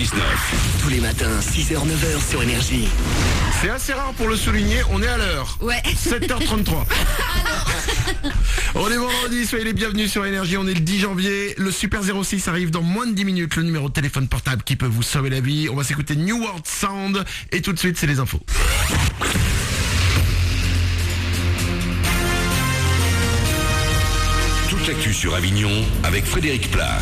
106.9. Tous les matins, 6h, 9h sur Énergie. C'est assez rare pour le souligner, on est à l'heure. Ouais. 7h33. On est vendredi, soyez les bienvenus sur Énergie, on est le 10 janvier. Le Super 06 arrive dans moins de 10 minutes, le numéro de téléphone portable qui peut vous sauver la vie. On va s'écouter New World Sound et tout de suite c'est les infos. Toute l'actu sur Avignon avec Frédéric Plat.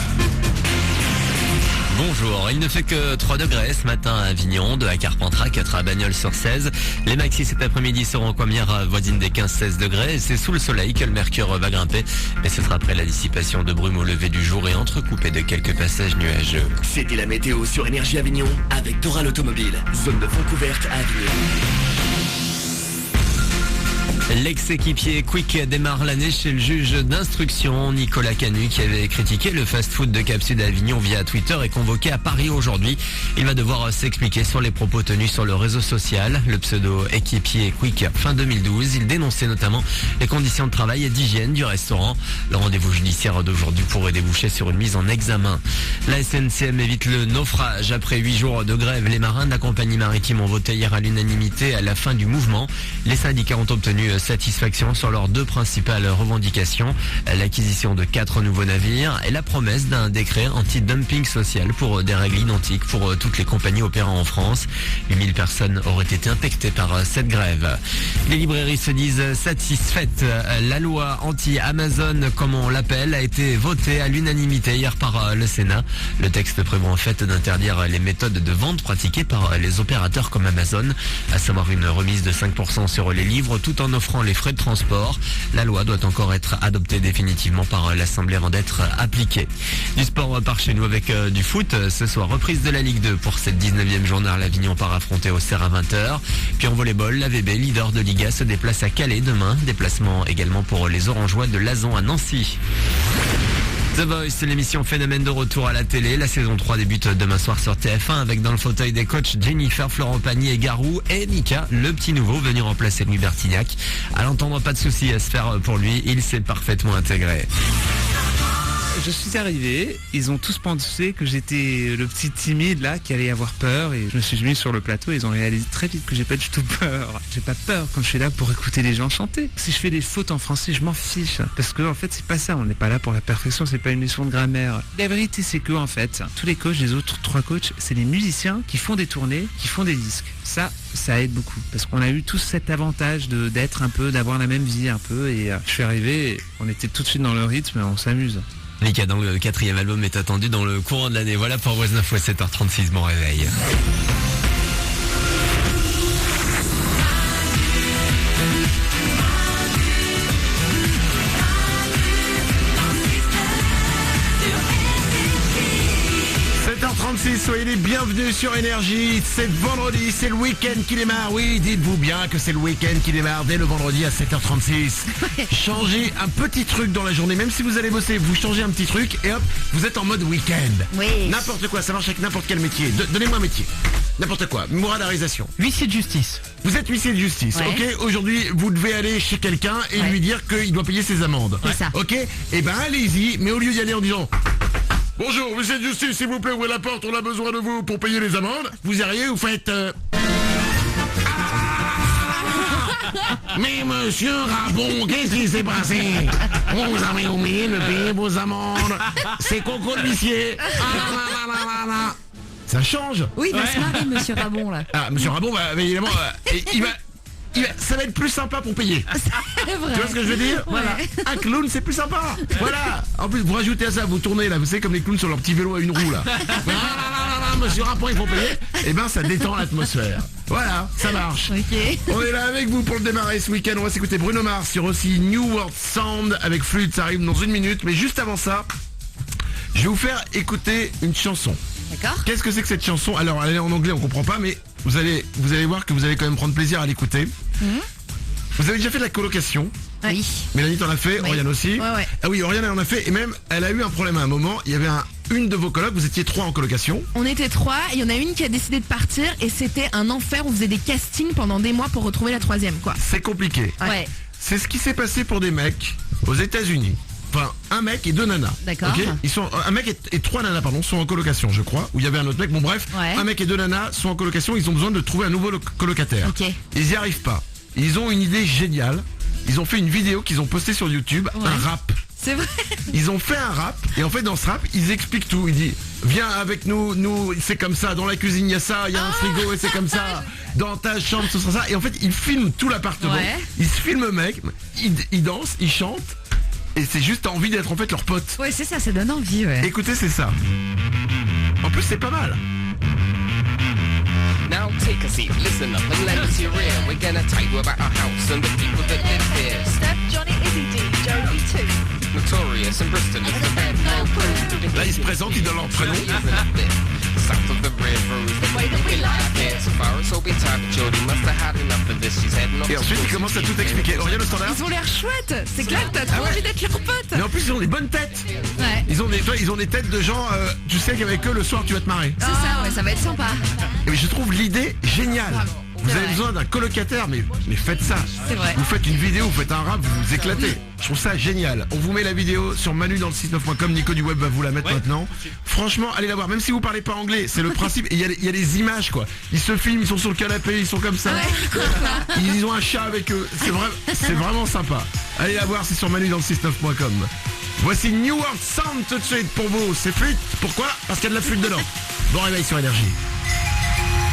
Bonjour, il ne fait que 3 degrés ce matin à Avignon, de à Carpentras, 4 à Bagnols-sur-Cèze. Les maxis cet après-midi seront en première voisine des 15-16 degrés. C'est sous le soleil que le mercure va grimper, mais ce sera après la dissipation de brume au lever du jour et entrecoupé de quelques passages nuageux. C'était la météo sur Énergie Avignon avec Doral Automobile. Zone de vente ouverte à Avignon. L'ex-équipier Quick démarre l'année chez le juge d'instruction. Nicolas Canu, qui avait critiqué le fast-food de Cap Sud Avignon via Twitter, est convoqué à Paris aujourd'hui. Il va devoir s'expliquer sur les propos tenus sur le réseau social. Le pseudo-équipier Quick, fin 2012, il dénonçait notamment les conditions de travail et d'hygiène du restaurant. Le rendez-vous judiciaire d'aujourd'hui pourrait déboucher sur une mise en examen. La SNCM évite le naufrage. Après 8 jours de grève, les marins de la compagnie maritime ont voté hier à l'unanimité à la fin du mouvement. Les syndicats ont obtenu satisfaction sur leurs 2 principales revendications, l'acquisition de 4 nouveaux navires et la promesse d'un décret anti-dumping social pour des règles identiques pour toutes les compagnies opérant en France. 8000 personnes auraient été infectées par cette grève. Les librairies se disent satisfaites. La loi anti-Amazon, comme on l'appelle, a été votée à l'unanimité hier par le Sénat. Le texte prévoit en fait d'interdire les méthodes de vente pratiquées par les opérateurs comme Amazon, à savoir une remise de 5% sur les livres tout en offrant les frais de transport. La loi doit encore être adoptée définitivement par l'Assemblée avant d'être appliquée. Du sport par chez nous avec du foot. Ce soir, reprise de la Ligue 2 pour cette 19e journée. L'Avignon part affronter Auxerre à 20h. Puis en volleyball, l'AVB, leader de Liga, se déplace à Calais demain. Déplacement également pour les Orangeois de Lazon à Nancy. The Voice, l'émission Phénomène de retour à la télé. La saison 3 débute demain soir sur TF1 avec dans le fauteuil des coachs Jennifer, Florent Pagny et Garou et Mika, le petit nouveau venu remplacer Louis Bertignac. À l'entendre, pas de souci à se faire pour lui, il s'est parfaitement intégré. Je suis arrivé, ils ont tous pensé que j'étais le petit timide là qui allait avoir peur et je me suis mis sur le plateau et ils ont réalisé très vite que j'ai pas du tout peur. J'ai pas peur quand je suis là pour écouter les gens chanter. Si je fais des fautes en français, je m'en fiche parce que en fait c'est pas ça, on n'est pas là pour la perfection, c'est pas une leçon de grammaire. La vérité c'est que en fait, tous les coachs, les autres 3 coachs, c'est des musiciens qui font des tournées, qui font des disques. Ça aide beaucoup parce qu'on a eu tous cet avantage d'être un peu, d'avoir la même vie un peu et je suis arrivé, et on était tout de suite dans le rythme, on s'amuse. Mika, dans le 4e album, est attendu dans le courant de l'année. Voilà pour Voice 9 à 7h36, bon réveil. Soyez les bienvenus sur Énergie. C'est vendredi, c'est le week-end qui démarre. Oui, dites-vous bien que c'est le week-end qui démarre dès le vendredi à 7h36. Changez un petit truc dans la journée, même si vous allez bosser, vous changez un petit truc et hop, vous êtes en mode week-end. Oui. N'importe quoi, ça marche avec n'importe quel métier. Donnez-moi un métier. N'importe quoi, moralarisation. Huissier de justice. Vous êtes huissier de justice, Ouais. ok? Aujourd'hui, vous devez aller chez quelqu'un et Ouais. lui dire qu'il doit payer ses amendes. C'est ça. Ok? Eh ben allez-y, mais au lieu d'y aller en disant... Bonjour, huissier de justice, s'il vous plaît, ouvrez la porte, on a besoin de vous pour payer les amendes. Vous arrivez, vous faites... Mais monsieur Rabon, qu'est-ce qui s'est passé? On vous a mis oublié de payer vos amendes. C'est Coco le huissier. Ça change. Oui, il va se marrer, monsieur Rabon, là. Ah, monsieur Rabon, évidemment, ça va être plus sympa pour payer. C'est vrai. Tu vois ce que je veux dire? Voilà. Un clown, c'est plus sympa. Voilà. En plus, vous rajoutez à ça, vous tournez là, vous savez, comme les clowns sur leur petit vélo à une roue là. Monsieur Rabon, il faut payer. Eh ben, ça détend l'atmosphère. Voilà, ça marche. Ok. On est là avec vous pour le démarrer ce week-end. On va s'écouter Bruno Mars sur aussi New World Sound avec Fluide. Ça arrive dans 1 minute. Mais juste avant ça, je vais vous faire écouter une chanson. D'accord. Qu'est-ce que c'est que cette chanson? Alors, elle est en anglais, on comprend pas, mais vous allez voir que vous allez quand même prendre plaisir à l'écouter. Vous avez déjà fait de la colocation? Oui. Mélanie t'en a fait, Oui. Oriane aussi. Ouais. Ah oui, Oriane elle en a fait et même elle a eu un problème à un moment. Il y avait une de vos colocs, vous étiez 3 en colocation. On était 3 et il y en a une qui a décidé de partir et c'était un enfer. On faisait des castings pendant des mois pour retrouver la 3e, quoi. C'est compliqué. Ouais. C'est ce qui s'est passé pour des mecs aux États-Unis. enfin un mec et 2 nanas. D'accord. Ok, ils sont un mec et 3 nanas pardon sont en colocation, je crois. Où il y avait un autre mec. Bon bref, Ouais. un mec et 2 nanas sont en colocation. Ils ont besoin de trouver un nouveau colocataire. Ok. Ils y arrivent pas. Ils ont une idée géniale. Ils ont fait une vidéo qu'ils ont postée sur YouTube, Ouais. un rap. C'est vrai. Ils ont fait un rap et en fait dans ce rap ils expliquent tout. Ils disent viens avec nous c'est comme ça, dans la cuisine il y a ça, il y a un frigo et c'est comme ça, dans ta chambre ce sera ça. Et en fait ils filment tout l'appartement, Ouais. ils se filment le mec, ils dansent, ils chantent et c'est juste t'as envie d'être en fait leur pote. Ouais, c'est ça donne envie, ouais. Écoutez c'est ça. En plus c'est pas mal. Now take a seat, listen up and let me hear it. We're gonna tell you about our house and the people that live here. Steph, Johnny, Izzy D, Joey too. Notorious and Bristol is the bed, no crew. Là ils se présentent, ils donnent leur prénom. South of the river is the way that we live here. So far it's all been time, but Jodie must have had enough of this. She's heading off Et ensuite ils commencent à tout expliquer. Aurélien le standard. Ils ont l'air chouettes. C'est clair que t'as trop ouais. envie d'être leur pote. Mais en plus ils ont des bonnes têtes. Ouais. Ils ont des têtes de gens, tu sais qu'avec eux le soir tu vas te marrer. C'est ça, ouais, ça va être sympa. Et je trouve l'idée géniale. Vous avez vrai. besoin d'un colocataire, mais faites ça. C'est vrai. Vous faites une vidéo, vous faites un rap, vous vous éclatez. Je trouve ça génial. On vous met la vidéo sur Manu dans le 69.com. Nico du web va vous la mettre maintenant. Franchement, allez la voir. Même si vous parlez pas anglais, c'est le principe. Et il y a des images quoi. Ils se filment, ils sont sur le canapé, ils sont comme ça. Ils ont un chat avec eux. C'est vraiment sympa. Allez la voir, c'est sur Manu dans le 69.com. Voici New World Sound tout de suite pour vous. C'est flûte. Pourquoi ? Parce qu'il y a de la flûte dedans. Bon réveil sur Énergie.